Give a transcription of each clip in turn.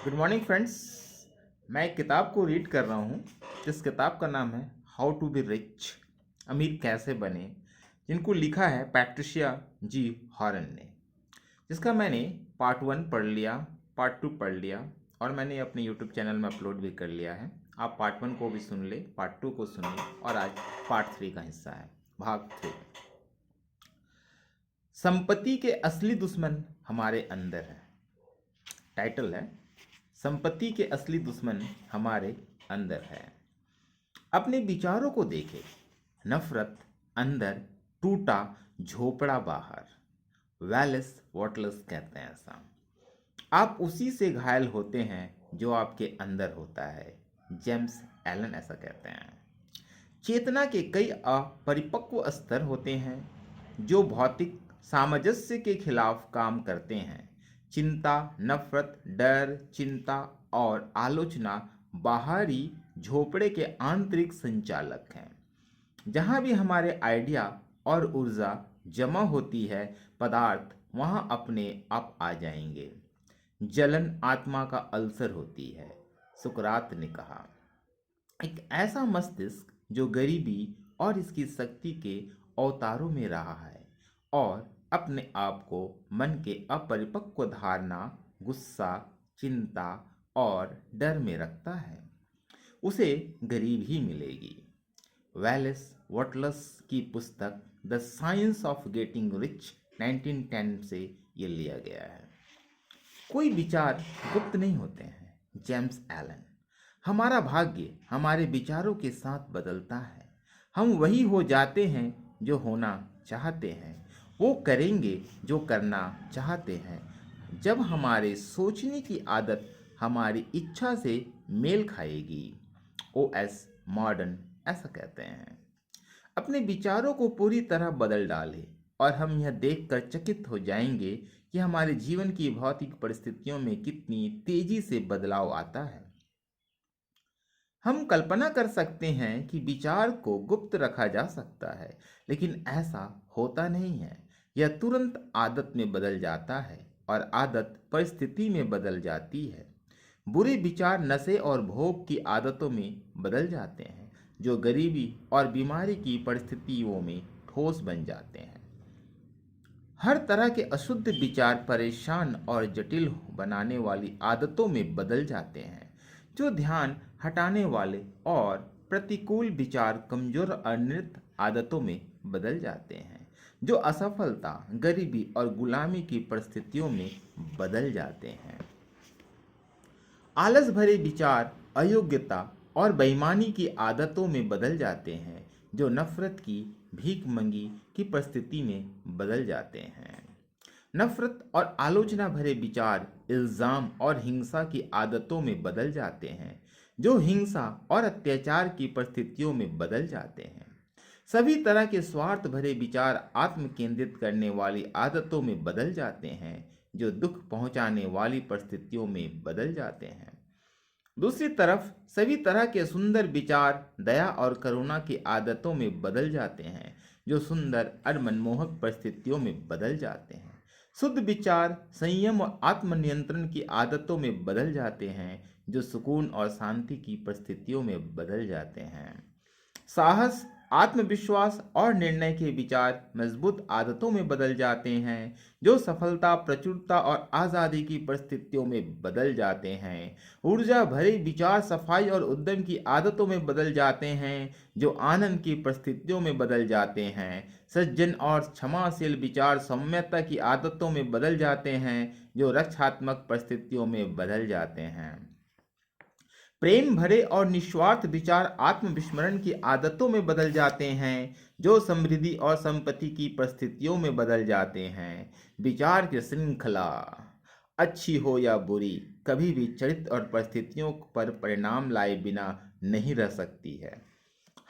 Good morning friends. मैं एक किताब को रीड कर रहा हूँ जिस किताब का नाम है हाउ टू बी रिच, अमीर कैसे बने, जिनको लिखा है पैट्रिशिया जी हॉरन ने। जिसका मैंने पार्ट 1 पढ़ लिया, पार्ट 2 पढ़ लिया और मैंने अपने यूट्यूब चैनल में अपलोड भी कर लिया है। आप पार्ट 1 को भी सुन ले, पार्ट 2 को सुन ले और आज पार्ट 3 का हिस्सा है, भाग 3। संपत्ति के असली दुश्मन हमारे अंदर है। टाइटल है संपत्ति के असली दुश्मन हमारे अंदर है। अपने विचारों को देखें, नफरत अंदर, टूटा झोपड़ा बाहर। वैलेस वॉटलस कहते हैं ऐसा। आप उसी से घायल होते हैं जो आपके अंदर होता है। जेम्स एलन ऐसा कहते हैं। चेतना के कई अपरिपक्व स्तर होते हैं जो भौतिक सामंजस्य के खिलाफ काम करते हैं। चिंता, नफरत, डर, चिंता और आलोचना बाहरी झोपड़े के आंतरिक संचालक हैं। जहाँ भी हमारे आइडिया और ऊर्जा जमा होती है, पदार्थ वहाँ अपने आप आ जाएंगे। जलन आत्मा का अल्सर होती है, सुकरात ने कहा। एक ऐसा मस्तिष्क जो गरीबी और इसकी शक्ति के अवतारों में रहा है और अपने आप को मन के अपरिपक्व धारणा, गुस्सा, चिंता और डर में रखता है, उसे गरीब ही मिलेगी। वैलेस वॉटलस की पुस्तक the science of getting rich 1910 से ये लिया गया है। कोई विचार गुप्त नहीं होते हैं। James Allen. हमारा भाग्य हमारे विचारों के साथ बदलता है। हम वही हो जाते हैं जो होना चाहते हैं, वो करेंगे जो करना चाहते हैं जब हमारे सोचने की आदत हमारी इच्छा से मेल खाएगी। O.S. मॉडर्न ऐसा कहते हैं। अपने विचारों को पूरी तरह बदल डालें और हम यह देखकर चकित हो जाएंगे कि हमारे जीवन की भौतिक परिस्थितियों में कितनी तेजी से बदलाव आता है। हम कल्पना कर सकते हैं कि विचार को गुप्त रखा जा सकता है, लेकिन ऐसा होता नहीं है। यह तुरंत आदत में बदल जाता है और आदत परिस्थिति में बदल जाती है। बुरे विचार नशे और भोग की आदतों में बदल जाते हैं, जो गरीबी और बीमारी की परिस्थितियों में ठोस बन जाते हैं। हर तरह के अशुद्ध विचार परेशान और जटिल बनाने वाली आदतों में बदल जाते हैं, जो ध्यान हटाने वाले और प्रतिकूल विचार कमजोर अनिर्णित आदतों में बदल जाते हैं, जो असफलता, गरीबी और गुलामी की परिस्थितियों में बदल जाते हैं। आलस भरे विचार अयोग्यता और बेईमानी की आदतों में बदल जाते हैं, जो नफरत की, भीखमंगी की परिस्थिति में बदल जाते हैं। नफरत और आलोचना भरे विचार इल्जाम और हिंसा की आदतों में बदल जाते हैं, जो हिंसा और अत्याचार की परिस्थितियों में बदल जाते हैं। सभी तरह के स्वार्थ भरे विचार आत्म केंद्रित करने वाली आदतों में बदल जाते हैं, जो दुख पहुंचाने वाली परिस्थितियों में बदल जाते हैं। दूसरी तरफ सभी तरह के सुंदर विचार दया और करुणा की आदतों में बदल जाते हैं, जो सुंदर और मनमोहक परिस्थितियों में बदल जाते हैं। शुद्ध विचार संयम और आत्मनियंत्रण की आदतों में बदल जाते हैं, जो सुकून और शांति की परिस्थितियों में बदल जाते हैं। साहस, आत्मविश्वास और निर्णय के विचार मजबूत आदतों में बदल जाते हैं, जो सफलता, प्रचुरता और आज़ादी की परिस्थितियों में बदल जाते हैं। ऊर्जा भरे विचार सफाई और उद्यम की आदतों में बदल जाते हैं, जो आनंद की परिस्थितियों में बदल जाते हैं। सज्जन और क्षमाशील विचार सौम्यता की आदतों में बदल जाते हैं, जो रक्षात्मक परिस्थितियों में बदल जाते हैं। प्रेम भरे और निस्वार्थ विचार आत्मविस्मरण की आदतों में बदल जाते हैं, जो समृद्धि और संपत्ति की परिस्थितियों में बदल जाते हैं। विचार की श्रृंखला, अच्छी हो या बुरी, कभी भी चरित्र और परिस्थितियों पर परिणाम लाए बिना नहीं रह सकती है।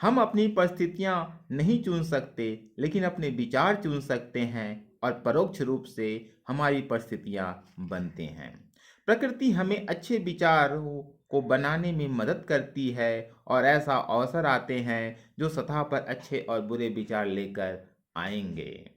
हम अपनी परिस्थितियां नहीं चुन सकते, लेकिन अपने विचार चुन सकते हैं और परोक्ष रूप से हमारी परिस्थितियां बनते हैं। प्रकृति हमें अच्छे विचारों को बनाने में मदद करती है और ऐसा अवसर आते हैं जो सतह पर अच्छे और बुरे विचार लेकर आएंगे।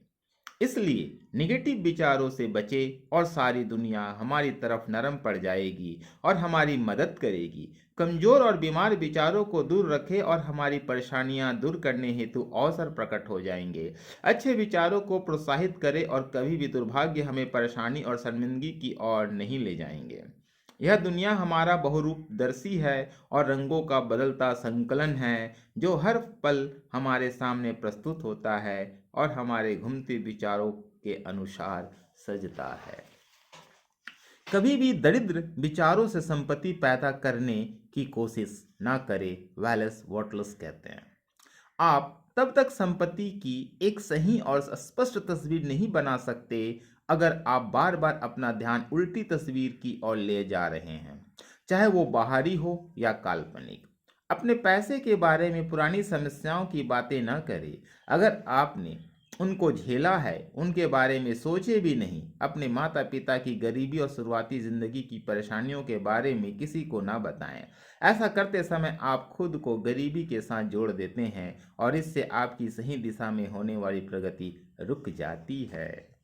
इसलिए निगेटिव विचारों से बचे और सारी दुनिया हमारी तरफ नरम पड़ जाएगी और हमारी मदद करेगी। कमजोर और बीमार विचारों को दूर रखें और हमारी परेशानियां दूर करने हेतु अवसर प्रकट हो जाएंगे। अच्छे विचारों को प्रोत्साहित करें और कभी भी दुर्भाग्य हमें परेशानी और शर्मिंदगी की ओर नहीं ले जाएंगे। यह दुनिया हमारा बहुरूपदर्शी है और रंगों का बदलता संकलन है जो हर पल हमारे सामने प्रस्तुत होता है और हमारे घूमते विचारों के अनुसार सजता है। कभी भी दरिद्र विचारों से संपत्ति पैदा करने की कोशिश ना करें, वैलेस वॉटलस कहते हैं। आप तब तक संपत्ति की एक सही और स्पष्ट तस्वीर नहीं बना सकते अगर आप बार बार अपना ध्यान उल्टी तस्वीर की ओर ले जा रहे हैं, चाहे वो बाहरी हो या काल्पनिक। अपने पैसे के बारे में पुरानी समस्याओं की बातें न करें। अगर आपने उनको झेला है, उनके बारे में सोचे भी नहीं। अपने माता पिता की गरीबी और शुरुआती जिंदगी की परेशानियों के बारे में किसी को ना बताएं। ऐसा करते समय आप खुद को गरीबी के साथ जोड़ देते हैं और इससे आपकी सही दिशा में होने वाली प्रगति रुक जाती है।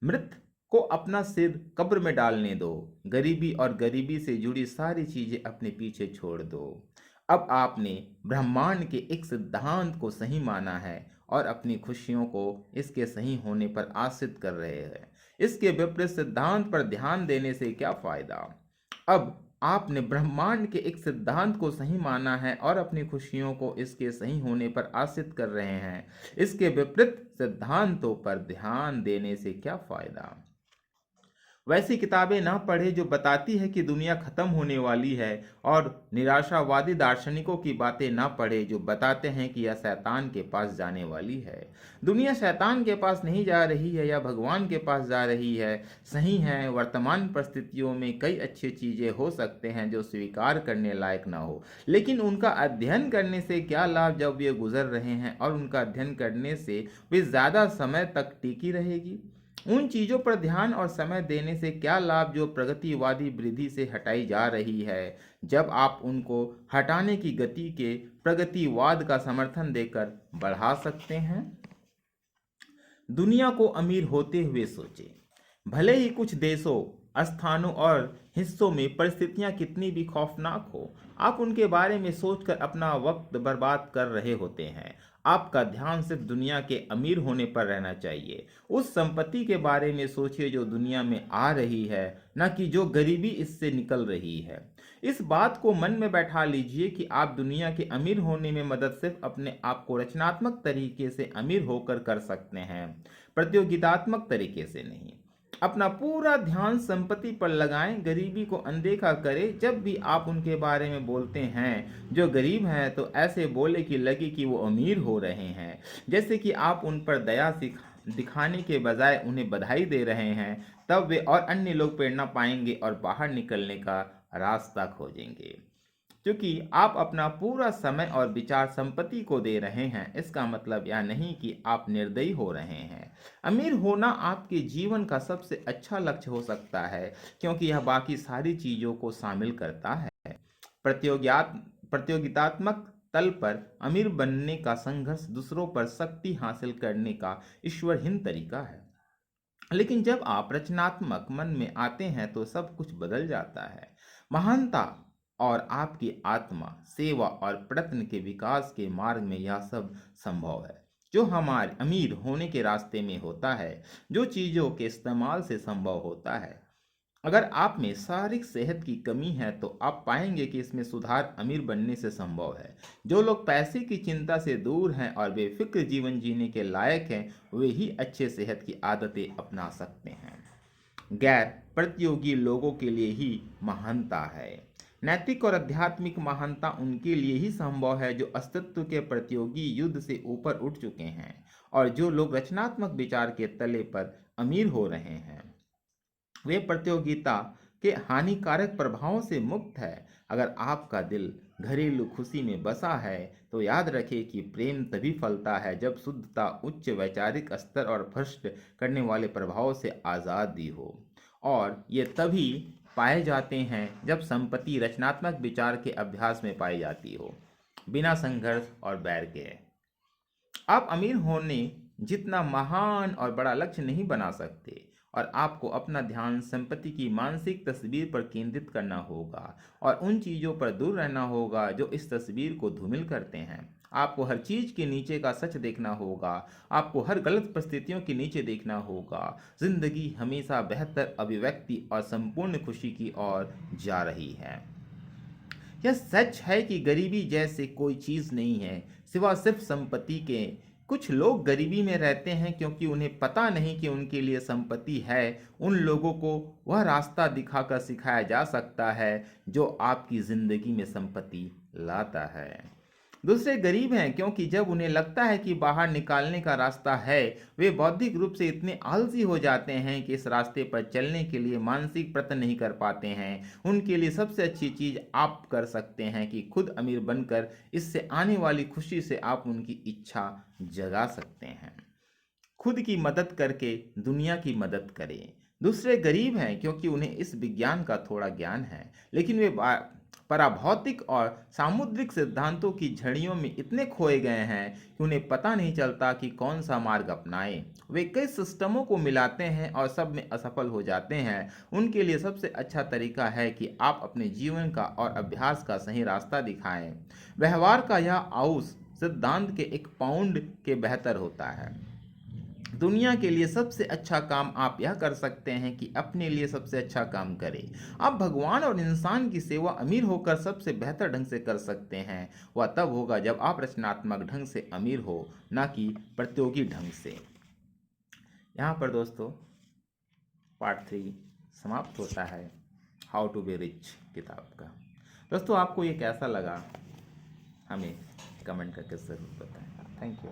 मृत को अपना सिर कब्र में डालने दो। गरीबी और गरीबी से जुड़ी सारी चीजें अपने पीछे छोड़ दो। अब आपने ब्रह्मांड के एक सिद्धांत को सही माना है और अपनी खुशियों को इसके सही होने पर आश्रित कर रहे हैं। इसके विपरीत सिद्धांत पर ध्यान देने से क्या फायदा। अब आपने ब्रह्मांड के एक सिद्धांत को सही माना है और अपनी खुशियों को इसके सही होने पर आश्रित कर रहे हैं। इसके विपरीत सिद्धांतों पर ध्यान देने से क्या फायदा। वैसी किताबें ना पढ़े जो बताती है कि दुनिया खत्म होने वाली है, और निराशावादी दार्शनिकों की बातें ना पढ़े जो बताते हैं कि यह शैतान के पास जाने वाली है। दुनिया शैतान के पास नहीं जा रही है या भगवान के पास जा रही है। सही है, वर्तमान परिस्थितियों में कई अच्छी चीजें हो सकते हैं जो स्वीकार करने लायक ना हो, लेकिन उनका अध्ययन करने से क्या लाभ जब वे गुजर रहे हैं, और उनका अध्ययन करने से वे ज्यादा समय तक टिकी रहेगी। उन चीजों पर ध्यान और समय देने से क्या लाभ जो प्रगतिवादी वृद्धि से हटाई जा रही है, जब आप उनको हटाने की गति के प्रगतिवाद का समर्थन देकर बढ़ा सकते हैं। दुनिया को अमीर होते हुए सोचे। भले ही कुछ देशों, स्थानों और हिस्सों में परिस्थितियां कितनी भी खौफनाक हो, आप उनके बारे में सोचकर अपना वक्त बर्बाद कर रहे होते हैं। आपका ध्यान सिर्फ दुनिया के अमीर होने पर रहना चाहिए। उस संपत्ति के बारे में सोचिए जो दुनिया में आ रही है, न कि जो गरीबी इससे निकल रही है। इस बात को मन में बैठा लीजिए कि आप दुनिया के अमीर होने में मदद सिर्फ अपने आप को रचनात्मक तरीके से अमीर होकर कर सकते हैं, प्रतियोगितात्मक तरीके से नहीं। अपना पूरा ध्यान संपत्ति पर लगाएं, गरीबी को अनदेखा करें। जब भी आप उनके बारे में बोलते हैं जो गरीब हैं, तो ऐसे बोले कि लगे कि वो अमीर हो रहे हैं, जैसे कि आप उन पर दया दिखाने के बजाय उन्हें बधाई दे रहे हैं। तब वे और अन्य लोग प्रेरणा पाएंगे और बाहर निकलने का रास्ता खोजेंगे। क्योंकि आप अपना पूरा समय और विचार संपत्ति को दे रहे हैं, इसका मतलब यह नहीं कि आप निर्दयी हो रहे हैं। अमीर होना आपके जीवन का सबसे अच्छा लक्ष्य हो सकता है, क्योंकि यह बाकी सारी चीजों को शामिल करता है। प्रतियोगितात्मक तल पर अमीर बनने का संघर्ष दूसरों पर शक्ति हासिल करने का ईश्वरहीन तरीका है। लेकिन जब आप रचनात्मक मन में आते हैं तो सब कुछ बदल जाता है। महानता और आपकी आत्मा, सेवा और प्रयत्न के विकास के मार्ग में यह सब संभव है जो हमारे अमीर होने के रास्ते में होता है, जो चीजों के इस्तेमाल से संभव होता है। अगर आप में शारीरिक सेहत की कमी है तो आप पाएंगे कि इसमें सुधार अमीर बनने से संभव है। जो लोग पैसे की चिंता से दूर हैं और बेफिक्र जीवन जीने के लायक हैं, वे ही अच्छे सेहत की आदतें अपना सकते हैं। गैर प्रतियोगी लोगों के लिए ही महानता है। नैतिक और आध्यात्मिक महानता उनके लिए ही संभव है जो अस्तित्व के प्रतियोगी युद्ध से ऊपर उठ चुके हैं, और जो लोग रचनात्मक विचार के तले पर अमीर हो रहे हैं वे प्रतियोगिता के हानिकारक प्रभावों से मुक्त है। अगर आपका दिल घरेलू खुशी में बसा है तो याद रखें कि प्रेम तभी फलता है जब शुद्धता, उच्च वैचारिक स्तर और भ्रष्ट करने वाले प्रभावों से आज़ादी हो, और ये तभी पाए जाते हैं जब संपत्ति रचनात्मक विचार के अभ्यास में पाई जाती हो, बिना संघर्ष और बैर के। आप अमीर होने जितना महान और बड़ा लक्ष्य नहीं बना सकते, और आपको अपना ध्यान संपत्ति की मानसिक तस्वीर पर केंद्रित करना होगा और उन चीज़ों पर दूर रहना होगा जो इस तस्वीर को धूमिल करते हैं। आपको हर चीज़ के नीचे का सच देखना होगा, आपको हर गलत परिस्थितियों के नीचे देखना होगा। जिंदगी हमेशा बेहतर अभिव्यक्ति और संपूर्ण खुशी की ओर जा रही है। यह सच है कि गरीबी जैसे कोई चीज़ नहीं है सिवा सिर्फ संपत्ति के। कुछ लोग गरीबी में रहते हैं क्योंकि उन्हें पता नहीं कि उनके लिए संपत्ति है। उन लोगों को वह रास्ता दिखाकर सिखाया जा सकता है जो आपकी ज़िंदगी में संपत्ति लाता है। दूसरे गरीब हैं क्योंकि जब उन्हें लगता है कि बाहर निकालने का रास्ता है, वे बौद्धिक रूप से इतने आलसी हो जाते हैं कि इस रास्ते पर चलने के लिए मानसिक प्रयत्न नहीं कर पाते हैं। उनके लिए सबसे अच्छी चीज़ आप कर सकते हैं कि खुद अमीर बनकर इससे आने वाली खुशी से आप उनकी इच्छा जगा सकते हैं। खुद की मदद करके दुनिया की मदद करें। दूसरे गरीब हैं क्योंकि उन्हें इस विज्ञान का थोड़ा ज्ञान है, लेकिन वे पराभौतिक और सामुद्रिक सिद्धांतों की झड़ियों में इतने खोए गए हैं कि उन्हें पता नहीं चलता कि कौन सा मार्ग अपनाएं। वे कई सिस्टमों को मिलाते हैं और सब में असफल हो जाते हैं। उनके लिए सबसे अच्छा तरीका है कि आप अपने जीवन का और अभ्यास का सही रास्ता दिखाएं। व्यवहार का यह आउस सिद्धांत के एक पाउंड के बेहतर होता है। दुनिया के लिए सबसे अच्छा काम आप यह कर सकते हैं कि अपने लिए सबसे अच्छा काम करें। आप भगवान और इंसान की सेवा अमीर होकर सबसे बेहतर ढंग से कर सकते हैं। वह तब होगा जब आप रचनात्मक ढंग से अमीर हो, ना कि प्रतियोगी ढंग से। यहाँ पर दोस्तों पार्ट 3 समाप्त होता है, हाउ टू बी रिच किताब का। दोस्तों आपको ये कैसा लगा हमें कमेंट करके ज़रूर बताएं। Thank you.